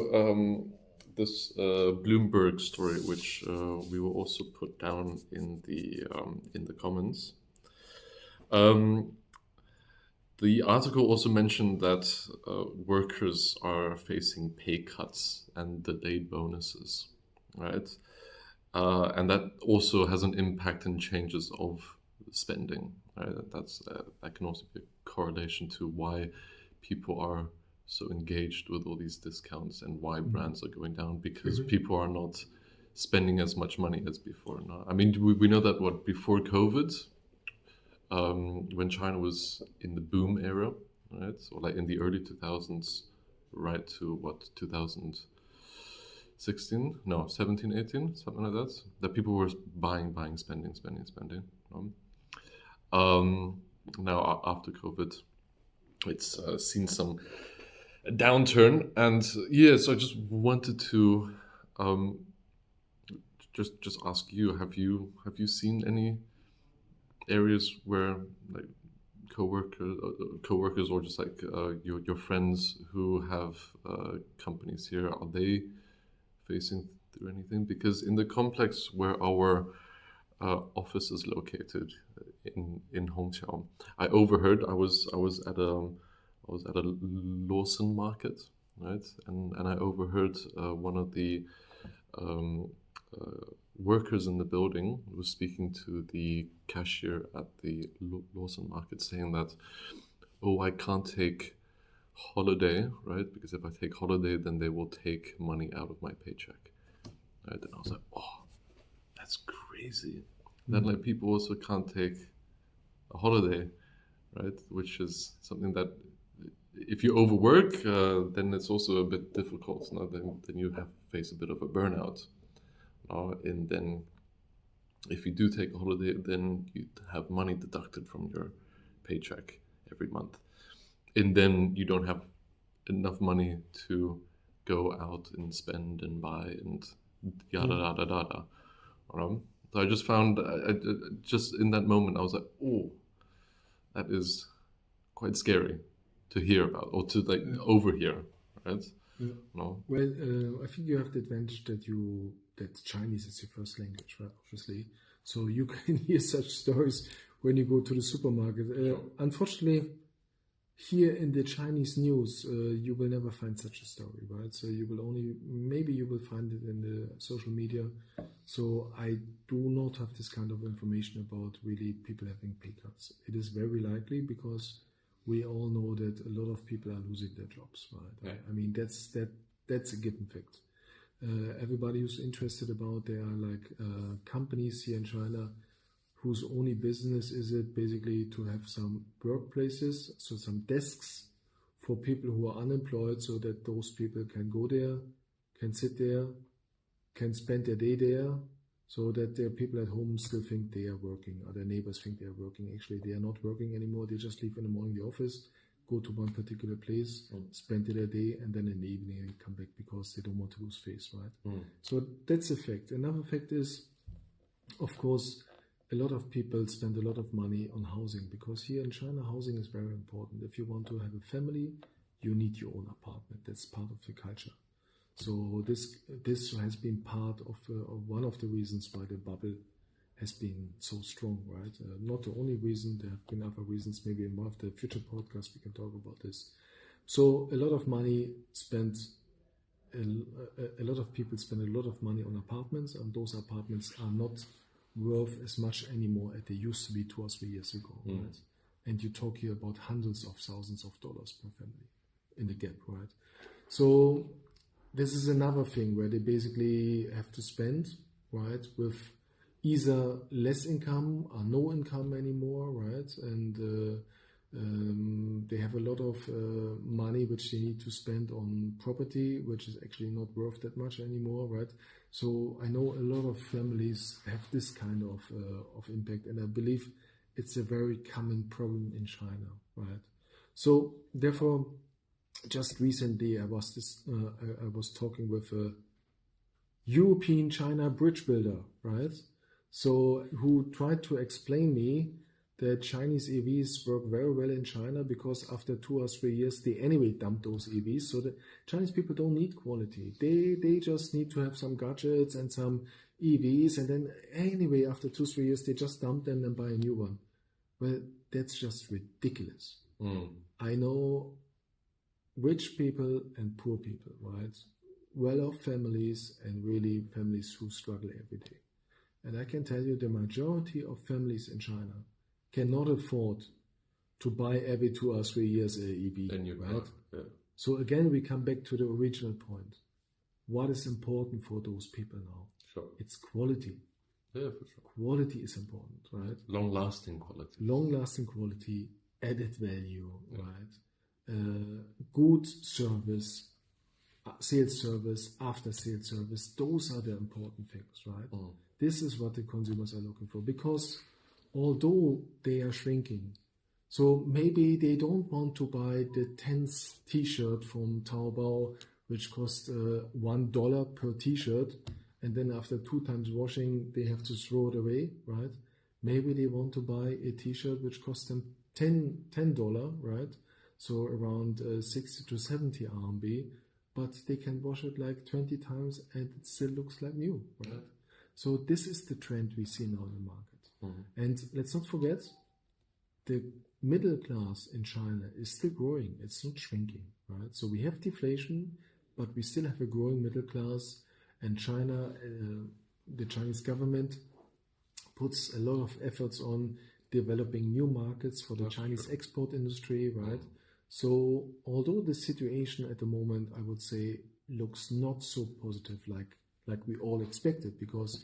this Bloomberg story, which we will also put down in the comments. The article also mentioned that workers are facing pay cuts and delayed bonuses, right? And that also has an impact and changes of spending. Right? That can also be a correlation to why people are so engaged with all these discounts and why brands are going down, because people are not spending as much money as before. No? I mean, we know that before COVID, when China was in the boom era, right? So like in the early 2000s, right to 2016, 17, 18, something like that people were buying, spending. Now after COVID, it's seen some downturn, and so I just wanted to just ask you, have you seen any areas where like co-workers or just like your friends who have companies here, are they facing through anything? Because in the complex where our office is located in Hongqiao, I overheard. I was at a Lawson market, right? And I overheard one of the workers in the building was speaking to the cashier at the Lawson market, saying that, I can't take holiday, right? Because if I take holiday, then they will take money out of my paycheck. Right? And I was like, that's crazy. Then like people also can't take a holiday, right? Which is something that if you overwork, then it's also a bit difficult. No? Then you face a bit of a burnout. And then if you do take a holiday, then you have money deducted from your paycheck every month. And then you don't have enough money to go out and spend and buy and yada, yada, yada. So I just found, just in that moment, I was like, that is quite scary to hear about or to like overhear, right? Yeah. No? Well, I think you have the advantage that Chinese is your first language, right? Obviously, so you can hear such stories when you go to the supermarket. Unfortunately, here in the Chinese news, you will never find such a story, right? So maybe you will find it in the social media. So I do not have this kind of information about really people having pay cuts. It is very likely because we all know that a lot of people are losing their jobs, right? I mean, that's a given fact. Everybody who's interested about, there are like companies here in China whose only business is it basically to have some workplaces, so some desks for people who are unemployed, so that those people can go there, can sit there, can spend their day there, so that their people at home still think they are working, or their neighbors think they are working. Actually, they are not working anymore. They just leave in the morning the office, go to one particular place, spend their day, and then in the evening they come back because they don't want to lose face, right? So that's a fact. Another fact is, of course, a lot of people spend a lot of money on housing, because here in China, housing is very important. If you want to have a family, you need your own apartment. That's part of the culture. So this has been part of one of the reasons why the bubble has been so strong, right? Not the only reason. There have been other reasons. Maybe in one of the future podcasts we can talk about this. So a lot of money spent. A lot of people spend a lot of money on apartments, and those apartments are not worth as much anymore as they used to be 2 or 3 years ago, right? And you talk here about hundreds of thousands of dollars per family in the gap, right? So this is another thing where they basically have to spend, right, with either less income or no income anymore, right? And they have a lot of money which they need to spend on property, which is actually not worth that much anymore, right? So I know a lot of families have this kind of impact, and I believe it's a very common problem in China, right? So therefore, just recently I was talking with a European China bridge builder, right? So who tried to explain me that Chinese EVs work very well in China, because after 2 or 3 years they anyway dump those EVs. So the Chinese people don't need quality. They just need to have some gadgets and some EVs, and then anyway after 2-3 years they just dump them and buy a new one. Well, that's just ridiculous. I know rich people and poor people, right? Well-off families and really families who struggle every day. And I can tell you the majority of families in China cannot afford to buy every 2 or 3 years a EV, right? Yeah. So again, we come back to the original point. What is important for those people now? Sure. It's quality. Yeah, for sure. Quality is important, right? Long-lasting quality. Long-lasting quality, added value, right? Good service, sales service, after-sales service. Those are the important things, right? This is what the consumers are looking for, because although they are shrinking, so maybe they don't want to buy the 10th t-shirt from Taobao, which costs $1 per t-shirt, and then after 2 times washing they have to throw it away, right? Maybe they want to buy a t-shirt which costs them $10, right? So around 60 to 70 RMB, but they can wash it like 20 times and it still looks like new, right? So this is the trend we see now in the market. And let's not forget, the middle class in China is still growing. It's not shrinking, right? So we have deflation, but we still have a growing middle class. And China, the Chinese government puts a lot of efforts on developing new markets for the Chinese export industry, right? So although the situation at the moment, I would say, looks not so positive like we all expected, because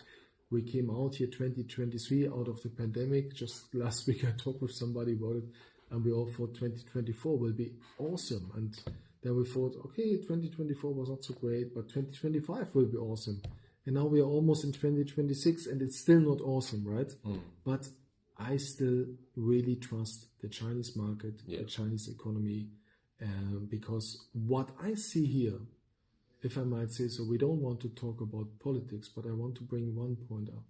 we came out here 2023 out of the pandemic. Just last week I talked with somebody about it, and we all thought 2024 will be awesome. And then we thought, okay, 2024 was not so great, but 2025 will be awesome. And now we are almost in 2026 and it's still not awesome, right? But I still really trust the Chinese market, the Chinese economy, because what I see here, if I might say so, we don't want to talk about politics, but I want to bring one point up.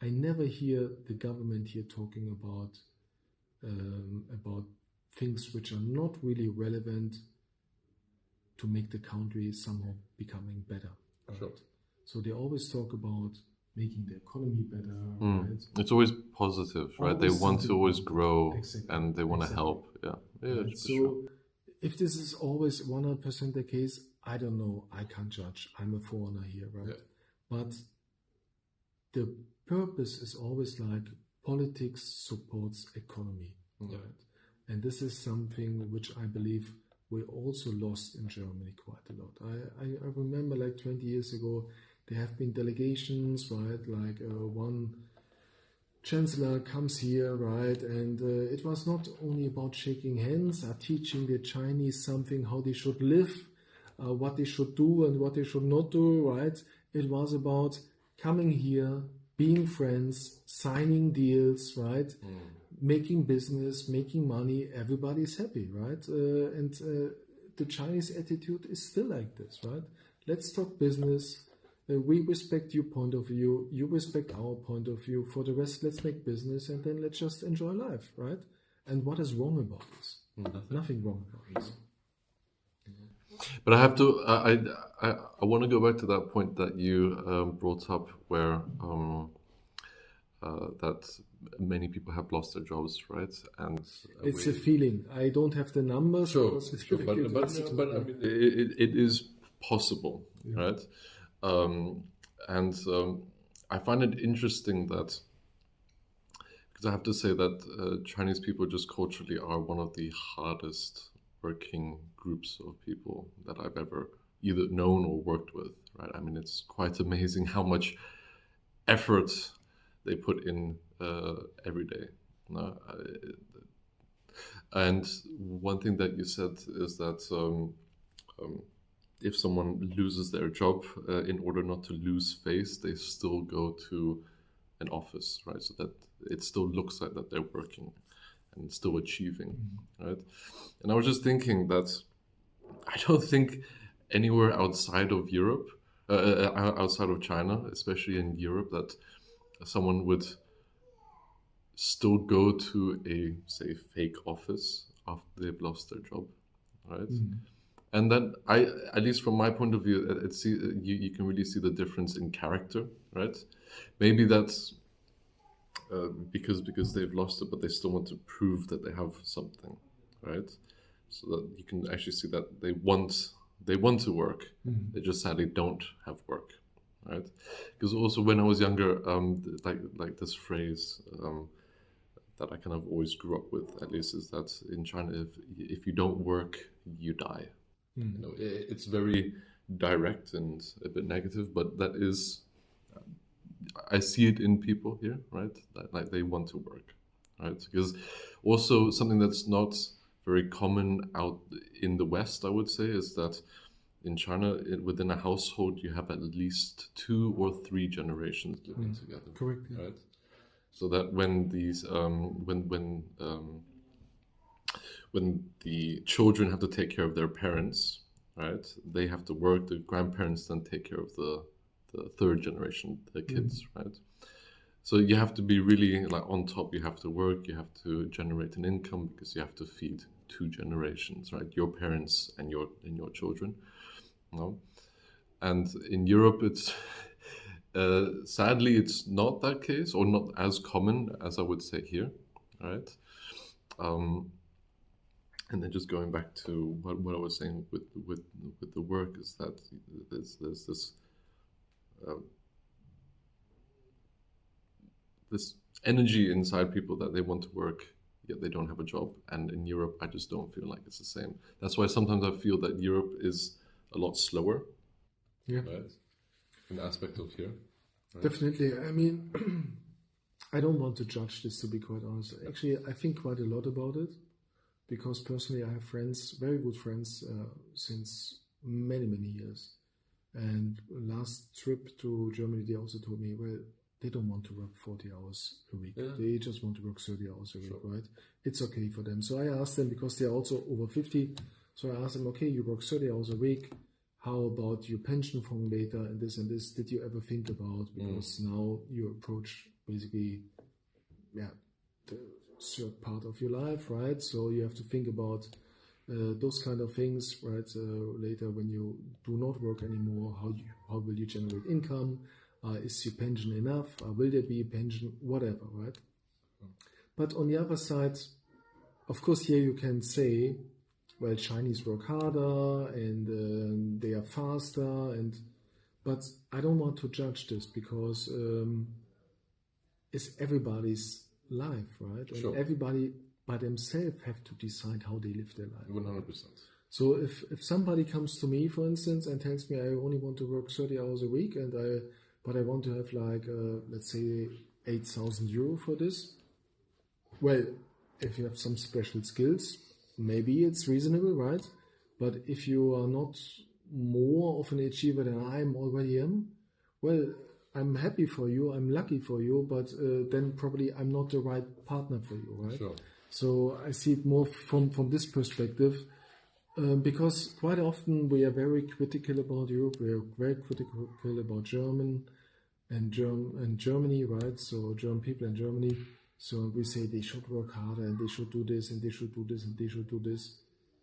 I never hear the government here talking about things which are not really relevant to make the country somehow becoming better. Right? Sure. So they always talk about making the economy better. Right? It's always positive, right? They want to always grow, and they want to help. Yeah. Right? So sure. If this is always 100% the case, I don't know. I can't judge. I'm a foreigner here, right? Yeah. But the purpose is always like politics supports economy, right? And this is something which I believe we also lost in Germany quite a lot. I remember like 20 years ago, there have been delegations, right? Like one chancellor comes here, right? And it was not only about shaking hands, teaching the Chinese something, how they should live, what they should do and what they should not do, right? It was about coming here, being friends, signing deals, right? Making business, making money, everybody's happy, right? And the Chinese attitude is still like this, right? Let's talk business. We respect your point of view. You respect our point of view. For the rest, let's make business and then let's just enjoy life, right? And what is wrong about this? Nothing wrong about this. But I have to. I want to go back to that point that you brought up, where that many people have lost their jobs, right? And it's a feeling. I don't have the numbers. Sure, but I mean, it is possible, right? I find it interesting that, because I have to say that Chinese people just culturally are one of the hardest working groups of people that I've ever either known or worked with, right? I mean, it's quite amazing how much effort they put in every day. And one thing that you said is that if someone loses their job, in order not to lose face, they still go to an office, right? So that it still looks like that they're working and still achieving, right? And I was just thinking that I don't think anywhere outside of Europe, outside of China, especially in Europe, that someone would still go to a, say, fake office after they've lost their job, right? And then at least from my point of view, you can really see the difference in character, right? Maybe that's because they've lost it, but they still want to prove that they have something, right? So that you can actually see that they want to work. They just sadly don't have work, right? Because also when I was younger, like this phrase that I kind of always grew up with, at least, is that in China, if you don't work, you die. You know, it's very direct and a bit negative, but that is, I see it in people here, right? That, like, they want to work, right? Because also something that's not very common out in the West, I would say, is that in China, within a household, you have at least 2 or 3 generations living together. Correct. Yeah. Right. So that when these when the children have to take care of their parents, right? They have to work. The grandparents then take care of the third generation, the kids, right? So you have to be really like on top. You have to work. You have to generate an income because you have to feed 2 generations, right? Your parents and your children. No, and in Europe, it's sadly it's not that case, or not as common as I would say here, right? And then just going back to what I was saying with the work, is that there's this this energy inside people that they want to work, yet they don't have a job. And in Europe, I just don't feel like it's the same. That's why sometimes I feel that Europe is a lot slower. Yeah. Right? An aspect of here. Right? Definitely. I mean, I don't want to judge this, to be quite honest. Actually, I think quite a lot about it, because personally I have friends, very good friends, since many, many years. And last trip to Germany, they also told me, well, they don't want to work 40 hours a week. Yeah. They just want to work 30 hours a week, right? It's okay for them. So I asked them, because they're also over 50, so I asked them, okay, you work 30 hours a week. How about your pension fund later and this and this? Did you ever think about, because now you approach basically, the third part of your life, right? So you have to think about those kind of things, right? Later when you do not work anymore, how will you generate income? Is your pension enough? Will there be a pension? Whatever, right? But on the other side, of course, here you can say, well, Chinese work harder and they are faster, but I don't want to judge this, because it's everybody's life, right? And everybody by themselves have to decide how they live their life. 100%. So if somebody comes to me, for instance, and tells me I only want to work 30 hours a week, but I want to have like, let's say, €8,000 for this. Well, if you have some special skills, maybe it's reasonable, right? But if you are not more of an achiever than I already am, well, I'm happy for you, I'm lucky for you, but then probably I'm not the right partner for you, right? Sure. So I see it more from this perspective, because quite often we are very critical about Europe, we are very critical about Germany, right? So German people in Germany. So we say they should work harder and they should do this and they should do this and they should do this.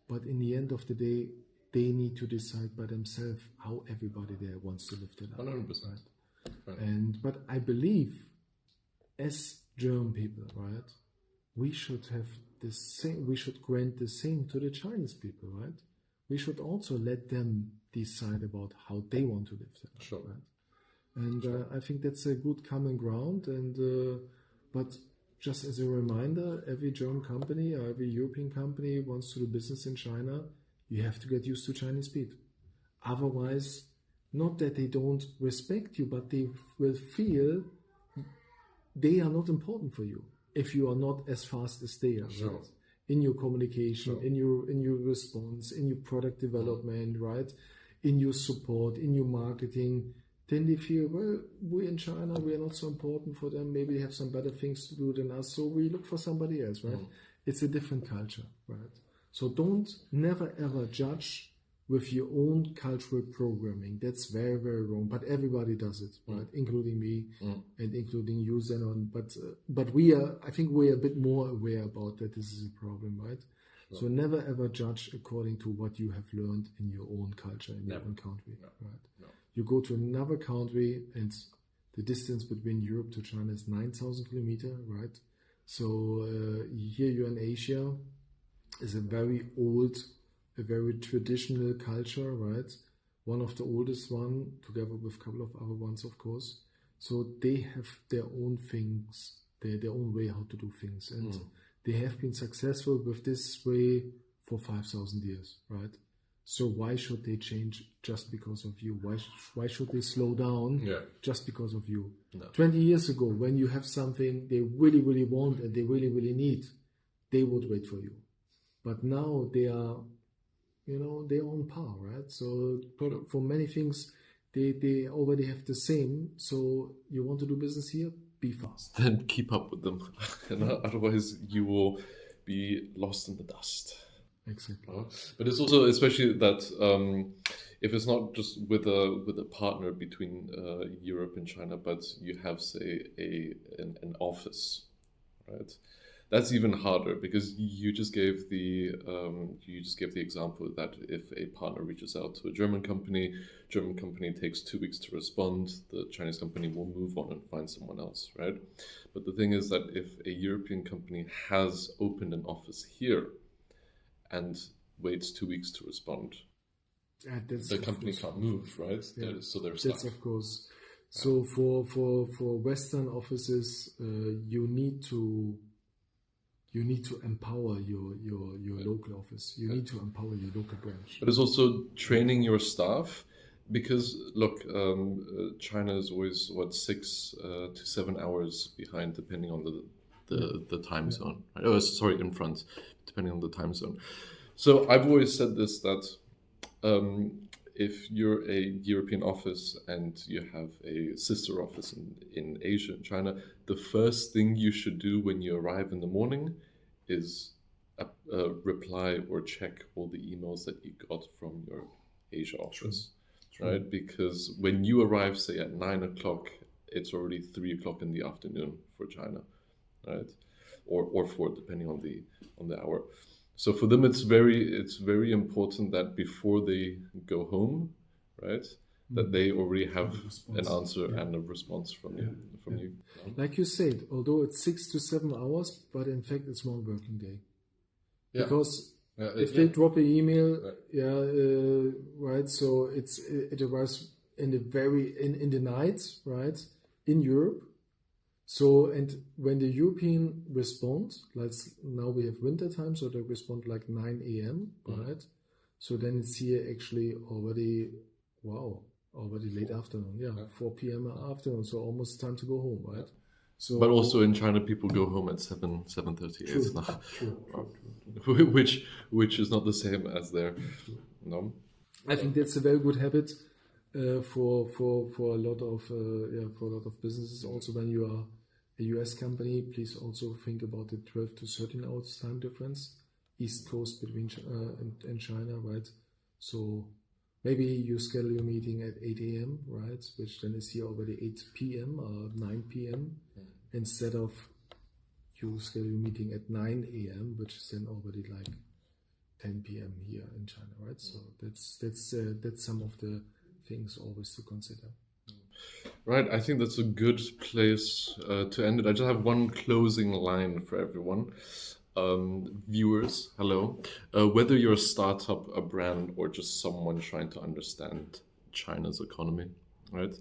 But in the end of the day, they need to decide by themselves how everybody there wants to live their life. 100%. Right? But I believe, as German people, right, we should have the same. We should grant the same to the Chinese people, right? We should also let them decide about how they want to live their life. Sure. Right? And I think that's a good common ground. And but just as a reminder, every German company or every European company wants to do business in China. You have to get used to Chinese speed. Otherwise, not that they don't respect you, but they will feel they are not important for you if you are not as fast as they are. Sure. Right? In your communication, Sure. in your response, in your product development, right? In your support, in your marketing. Then they feel, well, we in China, we are not so important for them. Maybe they have some better things to do than us. So we look for somebody else, right? It's a different culture, right? So don't never ever judge with your own cultural programming. That's very, very wrong. But everybody does it, right? Including me and including you, Zenon. But I think we are a bit more aware about that this is a problem, right? Sure. So never ever judge according to what you have learned in your own culture, in your own country, right? No. You go to another country and the distance between Europe to China is 9,000 kilometers, right? So here you're in Asia, is a very old, a very traditional culture, right? One of the oldest one, together with a couple of other ones, of course. So they have their own things, their own way how to do things. And they have been successful with this way for 5,000 years, right? So why should they change just because of you? Why should they slow down just because of you? No. 20 years ago, when you have something they really, really want and they really, really need, they would wait for you. But now they are, they're on par, right? So for many things, they already have the same. So you want to do business here? Be fast. Then keep up with them. Otherwise, you will be lost in the dust. Exactly. But it's also especially that if it's not just with a partner between Europe and China, but you have, say, an office, right? That's even harder because you just gave the example that if a partner reaches out to a German company takes 2 weeks to respond, the Chinese company will move on and find someone else, right? But the thing is that if a European company has opened an office here and waits 2 weeks to respond, the company can't move, right? Yeah. So they're stuck. That's of course. So for Western offices, you need to empower your local office. You need to empower your local branch. But it's also training your staff, because look, China is always 6 to 7 hours behind, depending on the time zone. Right? Oh, sorry, in front, depending on the time zone. So I've always said this, that if you're a European office and you have a sister office in Asia and China, the first thing you should do when you arrive in the morning is reply or check all the emails that you got from your Asia office. True. Right? Because when you arrive, say at 9 o'clock, it's already 3 o'clock in the afternoon for China, right? Or 4, depending on the hour. So for them, it's very important that before they go home, right, that they already have an answer and a response from you. Like you said, although it's 6 to 7 hours, but in fact it's 1 working day. Yeah. Because if they drop an email, right, so it arrives in the night, right, in Europe. So, and when the European respond, like now we have winter time, so they respond like 9 a.m., right? So then it's here actually already late afternoon, 4 p.m. afternoon, so almost time to go home, right? So, But also in China, people go home at 7:38, true. which is not the same as there. No. I think that's a very good habit for a lot of businesses. Also, when you are a US company, please also think about the 12 to 13 hours time difference, East Coast between and China, right? So maybe you schedule a meeting at 8 a.m., right? Which then is here already 8 p.m. or 9 p.m. Instead of you schedule a meeting at 9 a.m., which is then already like 10 p.m. here in China, right? So that's some of the things always to consider. Right, I think that's a good place to end it. I just have one closing line for everyone. Viewers, hello. Whether you're a startup, a brand, or just someone trying to understand China's economy, right?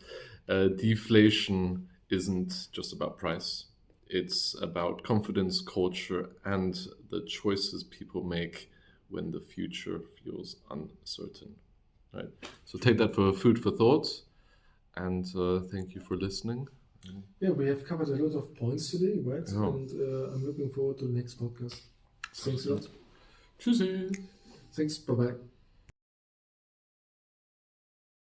Deflation isn't just about price. It's about confidence, culture, and the choices people make when the future feels uncertain, right? So take that for food for thought, and thank you for listening. Yeah, we have covered a lot of points today, right? Yeah. And I'm looking forward to the next podcast. Thanks a lot. Tschüssi. Thanks. Bye-bye.